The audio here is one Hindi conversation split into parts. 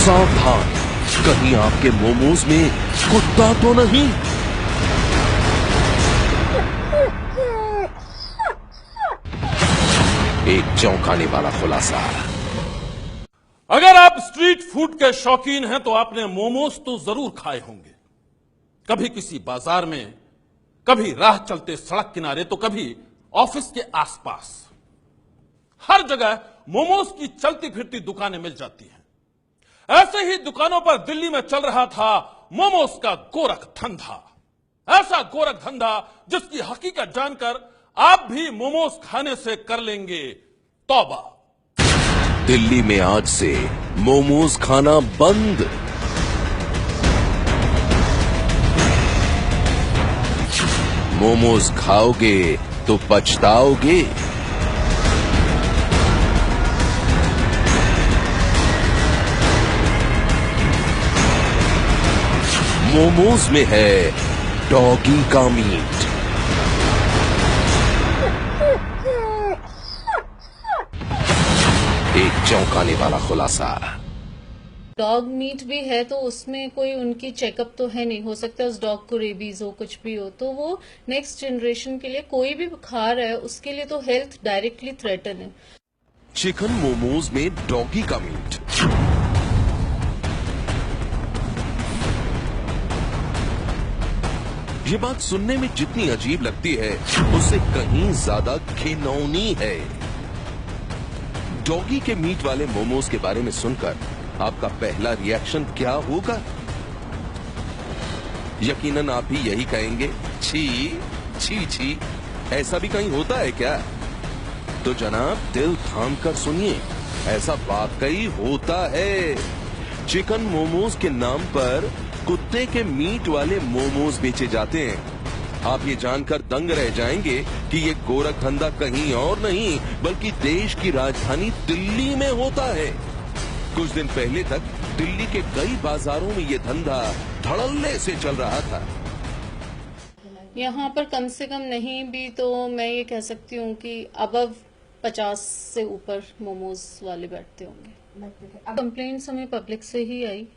सावधान, कहीं आपके मोमोज में कुत्ता तो नहीं। एक चौंकाने वाला खुलासा। अगर आप स्ट्रीट फूड के शौकीन हैं तो आपने मोमोज तो जरूर खाए होंगे। कभी किसी बाजार में, कभी राह चलते सड़क किनारे, तो कभी ऑफिस के आसपास। हर जगह मोमोज की चलती फिरती दुकानें मिल जाती हैं। ऐसे ही दुकानों पर दिल्ली में चल रहा था मोमोज का गोरख धंधा। ऐसा गोरख धंधा जिसकी हकीकत जानकर आप भी मोमोज खाने से कर लेंगे तौबा। दिल्ली में आज से मोमोज खाना बंद। मोमोज खाओगे तो पछताओगे। मोमोज में है डॉगी का मीट। एक चौंकाने वाला खुलासा। डॉग मीट भी है तो उसमें कोई उनकी चेकअप तो है नहीं, हो सकता है उस डॉग को रेबीज हो, कुछ भी हो, तो वो नेक्स्ट जनरेशन के लिए कोई भी खा रहा है उसके लिए तो हेल्थ डायरेक्टली थ्रेटन है। चिकन मोमोज में डॉगी का मीट। ये बात सुनने में जितनी अजीब लगती है उससे कहीं ज्यादा घिनौनी है। डॉगी के मीट वाले मोमोज के बारे में सुनकर आपका पहला रिएक्शन क्या होगा? यकीनन आप भी यही कहेंगे, छी छी छी, ऐसा भी कहीं होता है क्या? तो जनाब दिल थाम कर सुनिए, ऐसा वाकई होता है। चिकन मोमोज के नाम पर कुत्ते के मीट वाले मोमोज बेचे जाते हैं। आप ये जानकर दंग रह जाएंगे कि ये गोरख धंधा कहीं और नहीं बल्कि देश की राजधानी दिल्ली में होता है। कुछ दिन पहले तक दिल्ली के कई बाजारों में ये धंधा धड़ल्ले से चल रहा था। यहाँ पर कम से कम नहीं भी तो मैं ये कह सकती हूँ कि अबव 50 से ऊपर मोमोज वाले बैठते होंगे। कंप्लेंट्स हमें पब्लिक से ही आई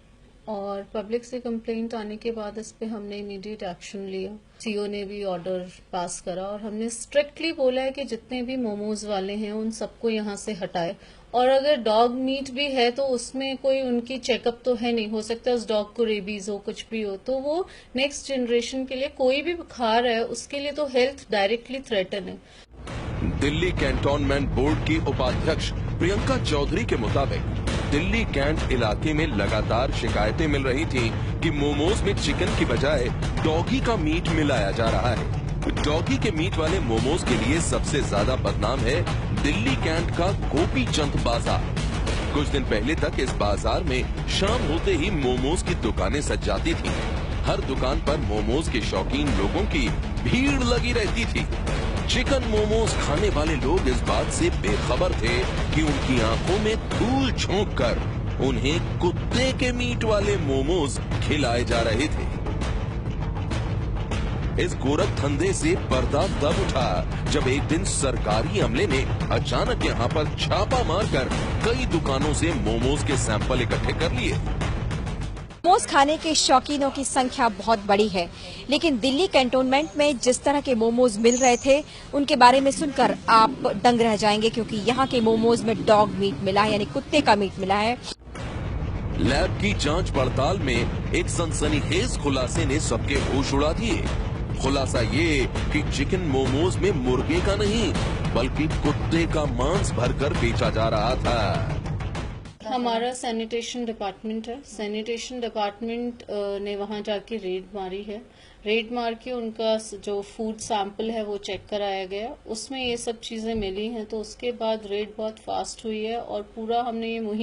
और पब्लिक से कंप्लेंट आने के बाद इस पे हमने इमीडिएट एक्शन लिया। सीओ ने भी ऑर्डर पास करा और हमने स्ट्रिक्टली बोला है कि जितने भी मोमोज वाले हैं उन सबको यहाँ से हटाए। और अगर डॉग मीट भी है तो उसमें कोई उनकी चेकअप तो है नहीं, हो सकता है उस डॉग को रेबीज हो, कुछ भी हो, तो वो नेक्स्ट जनरेशन के लिए कोई भी खा रहा है उसके लिए तो हेल्थ डायरेक्टली थ्रेटन है। दिल्ली कैंटोनमेंट बोर्ड की उपाध्यक्ष प्रियंका चौधरी के मुताबिक दिल्ली कैंट इलाके में लगातार शिकायतें मिल रही थीं कि मोमोज में चिकन की बजाय डॉगी का मीट मिलाया जा रहा है। डॉगी के मीट वाले मोमोज के लिए सबसे ज्यादा बदनाम है दिल्ली कैंट का गोपी चंद बाजार। कुछ दिन पहले तक इस बाजार में शाम होते ही मोमोज की दुकानें सज जाती थीं। हर दुकान पर मोमोज के शौकीन लोगों की भीड़ लगी रहती थी। चिकन मोमोज खाने वाले लोग इस बात से बेखबर थे कि उनकी आंखों में धूल झोंक कर उन्हें कुत्ते के मीट वाले मोमोज खिलाए जा रहे थे। इस गोरख धंधे से पर्दा तब उठा जब एक दिन सरकारी अमले ने अचानक यहां पर छापा मारकर कई दुकानों से मोमोज के सैंपल इकट्ठे कर लिए। मोमोज खाने के शौकीनों की संख्या बहुत बड़ी है, लेकिन दिल्ली कैंटोनमेंट में जिस तरह के मोमोज मिल रहे थे उनके बारे में सुनकर आप दंग रह जाएंगे, क्योंकि यहाँ के मोमोज में डॉग मीट मिला है, यानी कुत्ते का मीट मिला है। लैब की जांच पड़ताल में एक सनसनीखेज खुलासे ने सबके होश उड़ा दिए। खुलासा ये कि चिकन मोमोज में मुर्गे का नहीं बल्कि कुत्ते का मांस भरकर बेचा जा रहा था। हमारा सैनिटेशन डिपार्टमेंट है, सैनिटेशन डिपार्टमेंट ने वहां जाके रेड मारी है। रेड मार के उनका जो फूड सैंपल है वो चेक कराया गया, उसमें ये सब चीजें मिली हैं। तो उसके बाद रेड बहुत फास्ट हुई है और पूरा हमने ये मुहिम